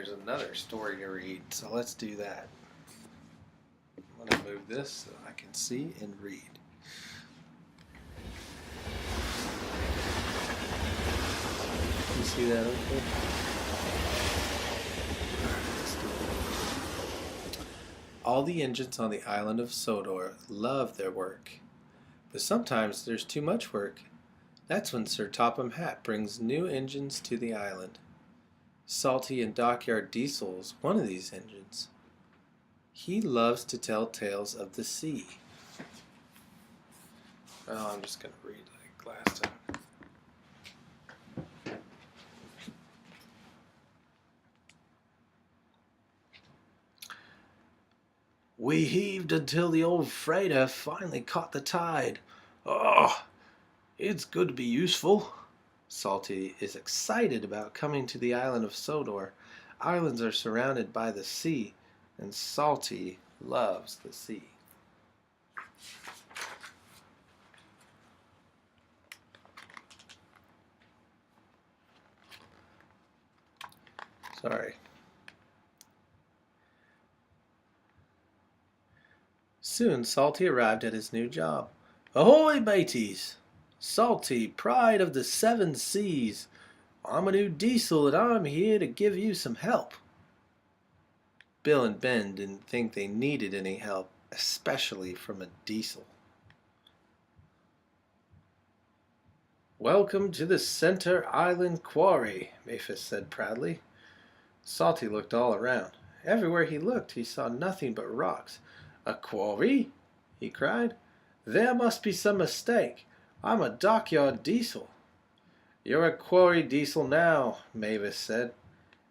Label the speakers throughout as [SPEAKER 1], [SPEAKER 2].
[SPEAKER 1] there's another story to read, so let's do that. I'm going to move this so I can see and read. You see that okay? All the engines on the island of Sodor love their work, but sometimes there's too much work. That's when Sir Topham Hatt brings new engines to the island. Salty and Dockyard Diesel is one of these engines. He loves to tell tales of the sea. Oh, I'm just going to read like last time. We heaved until the old freighter finally caught the tide. Oh, it's good to be useful. Salty is excited about coming to the island of Sodor. Islands are surrounded by the sea, and Salty loves the sea. Sorry. Soon Salty arrived at his new job. Ahoy, mateys! Salty, pride of the seven seas. I'm a new diesel and I'm here to give you some help. Bill and Ben didn't think they needed any help, especially from a diesel. Welcome to the Center Island Quarry, Mavis said proudly. Salty looked all around. Everywhere he looked, he saw nothing but rocks. A quarry? He cried. There must be some mistake. I'm a dockyard diesel. You're a quarry diesel now, Mavis said,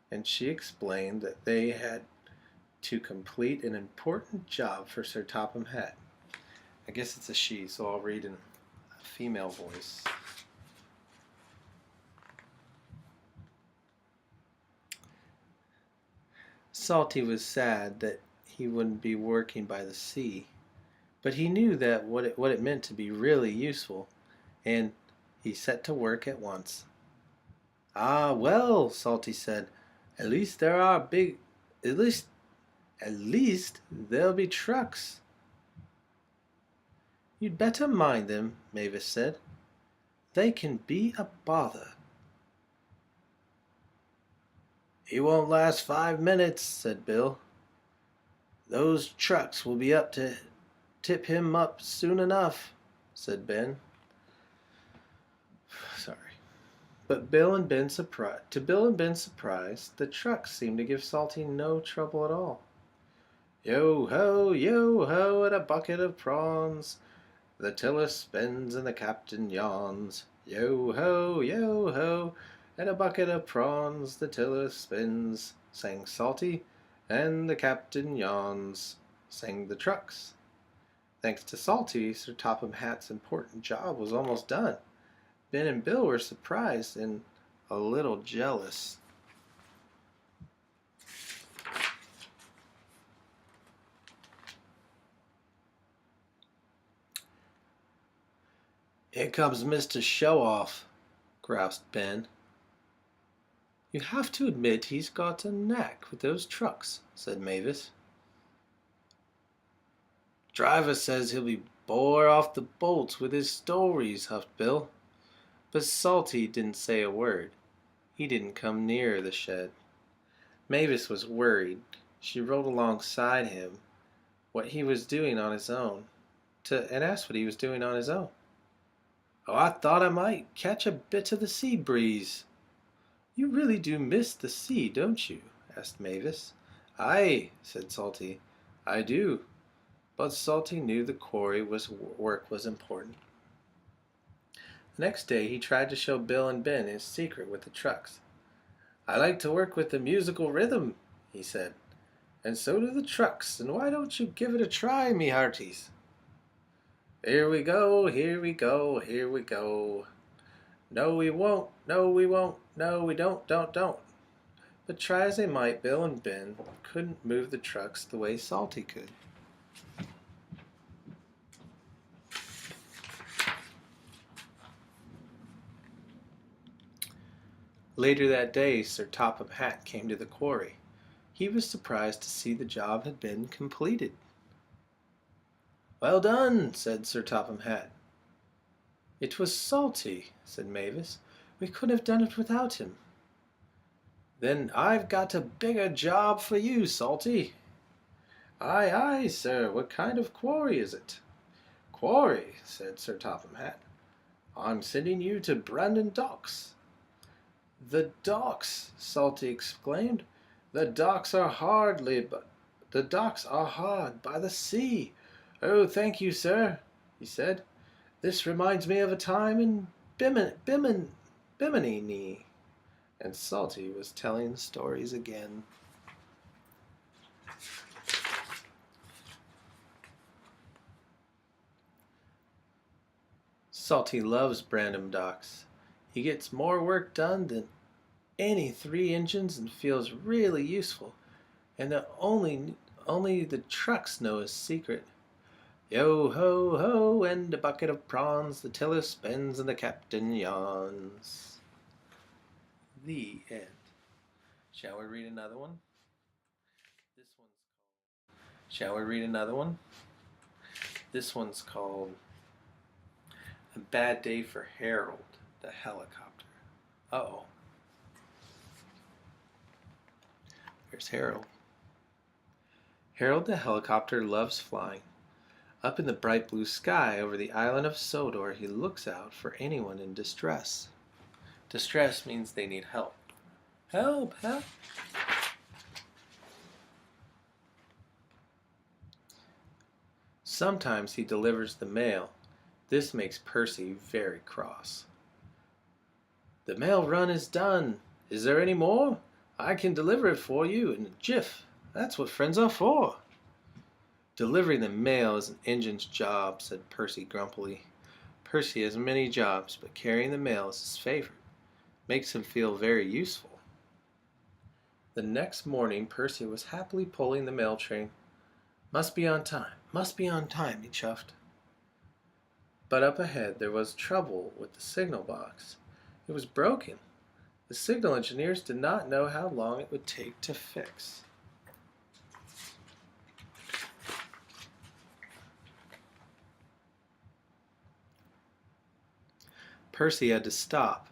[SPEAKER 1] and she explained that they had to complete an important job for Sir Topham Hatt. I guess it's a she, so I'll read in a female voice. Salty was sad that he wouldn't be working by the sea, but he knew that what it meant to be really useful, and he set to work at once. Ah, well, Salty said, at least there'll be trucks. You'd better mind them, Mavis said. They can be a bother. He won't last 5 minutes, said Bill. Those trucks will be up to tip him up soon enough, said Ben. Sorry. But to Bill and Ben's surprise, the trucks seemed to give Salty no trouble at all. Yo ho, and a bucket of prawns. The tiller spins and the captain yawns. Yo ho, and a bucket of prawns. The tiller spins, sang Salty, and the captain yawns, sang the trucks. Thanks to Salty, Sir Topham Hatt's important job was almost done. Ben and Bill were surprised and a little jealous. Here comes Mr. Show-Off, groused Ben. You have to admit he's got a knack with those trucks, said Mavis. Driver says he'll be bore off the bolts with his stories, huffed Bill. But Salty didn't say a word. He didn't come near the shed. Mavis was worried. She rode alongside him what he was doing on his own, and asked what he was doing on his own. Oh, I thought I might catch a bit of the sea breeze. You really do miss the sea, don't you? Asked Mavis. Aye, said Salty. I do. But Salty knew the quarry work was important. The next day he tried to show Bill and Ben his secret with the trucks. I like to work with the musical rhythm, he said. And so do the trucks, and why don't you give it a try, me hearties? Here we go, here we go, here we go. No, we won't, no, we won't, no, we don't. But try as they might, Bill and Ben couldn't move the trucks the way Salty could. Later that day, Sir Topham Hatt came to the quarry. he was surprised to see the job had been completed. "Well done," said Sir Topham Hatt. "It was Salty," said Mavis. "We couldn't have done it without him." "Then I've got a bigger job for you, Salty." "Aye, aye, sir. What kind of quarry is it?" "Quarry," said Sir Topham Hatt. "I'm sending you to Brandon Docks." "The docks!" Salty exclaimed. The docks are hard by the sea." "Oh, thank you, sir," he said. "This reminds me of a time in Bimini." And Salty was telling stories again. Salty loves Brandon Docks. He gets more work done than any 3 engines and feels really useful. And only the trucks know his secret. Yo ho ho, and a bucket of prawns, the tiller spins and the captain yawns. The end. Shall we read another one? Shall we read another one? This one's called A Bad Day for Harold, the Helicopter. Uh-oh. There's Harold. Harold the helicopter loves flying. Up in the bright blue sky over the island of Sodor, he looks out for anyone in distress. Distress means they need help. Help, help. Sometimes he delivers the mail. This makes Percy very cross. "The mail run is done. Is there any more? I can deliver it for you in a jiff. That's what friends are for." "Delivering the mail is an engine's job," said Percy grumpily. Percy has many jobs, but carrying the mail is his favorite. Makes him feel very useful. The next morning Percy was happily pulling the mail train. Must be on time, he chuffed. But up ahead there was trouble with the signal box. It was broken. The signal engineers did not know how long it would take to fix. Percy had to stop.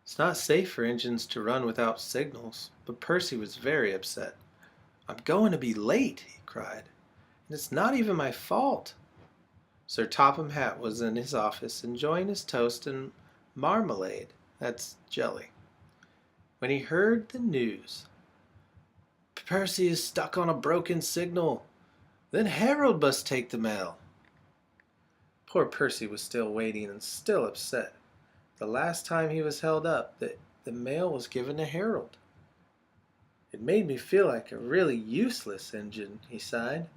[SPEAKER 1] It's not safe for engines to run without signals, but Percy was very upset. "I'm going to be late," he cried, "and it's not even my fault." Sir Topham Hatt was in his office enjoying his toast and marmalade, that's jelly, when he heard the news. "Percy is stuck on a broken signal. Then Harold must take the mail." Poor Percy was still waiting and still upset. The last time he was held up, the mail was given to Harold. "It made me feel like a really useless engine," he sighed.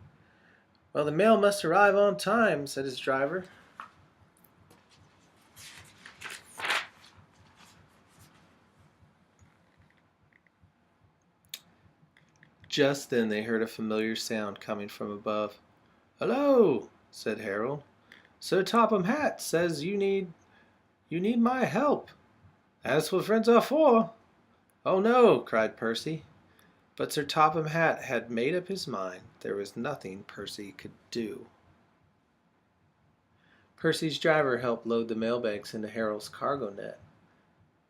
[SPEAKER 1] "Well, the mail must arrive on time," said his driver. Just then they heard a familiar sound coming from above. "Hello," said Harold. "Sir Topham Hatt says you need my help. That's what friends are for." "Oh no," cried Percy. But Sir Topham Hatt had made up his mind there was nothing Percy could do. Percy's driver helped load the mailbags into Harold's cargo net.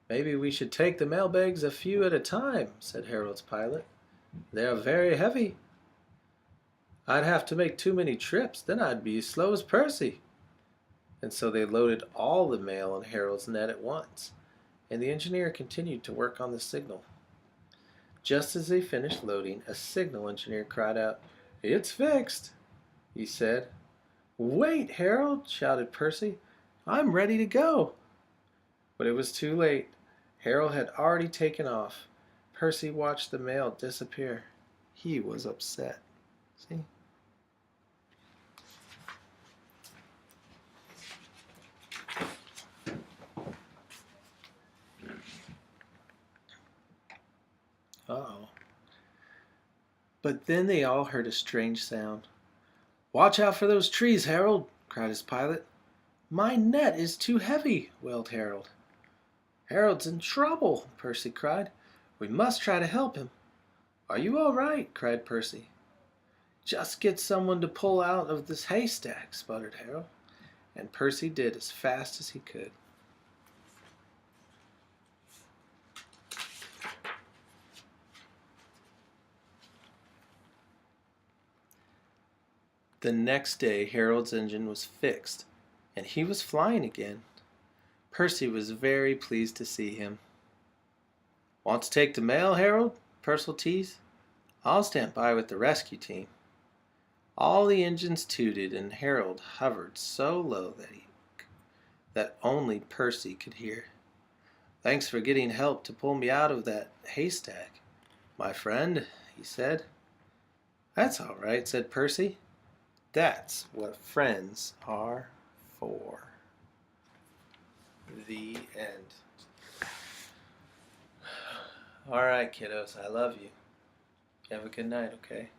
[SPEAKER 1] "Maybe we should take the mailbags a few at a time," said Harold's pilot. "They are very heavy." "I'd have to make too many trips, then I'd be as slow as Percy." And so they loaded all the mail on Harold's net at once, and the engineer continued to work on the signal. Just as they finished loading, a signal engineer cried out, "It's fixed," he said. "Wait, Harold," shouted Percy. "I'm ready to go." But it was too late. Harold had already taken off. Percy watched the mail disappear. He was upset. See? Uh-oh. But then they all heard a strange sound. "Watch out for those trees, Harold," cried his pilot. "My net is too heavy," wailed Harold. "Harold's in trouble," Percy cried. "We must try to help him." "Are you all right?" cried Percy. "Just get someone to pull out of this haystack," sputtered Harold, and Percy did as fast as he could. The next day Harold's engine was fixed, and he was flying again. Percy was very pleased to see him. "Want to take the mail, Harold?" Percy teased. "I'll stand by with the rescue team." All the engines tooted, and Harold hovered so low that only Percy could hear. "Thanks for getting help to pull me out of that haystack, my friend," he said. "That's all right," said Percy. "That's what friends are for." The end. All right, kiddos, I love you. Have a good night, okay?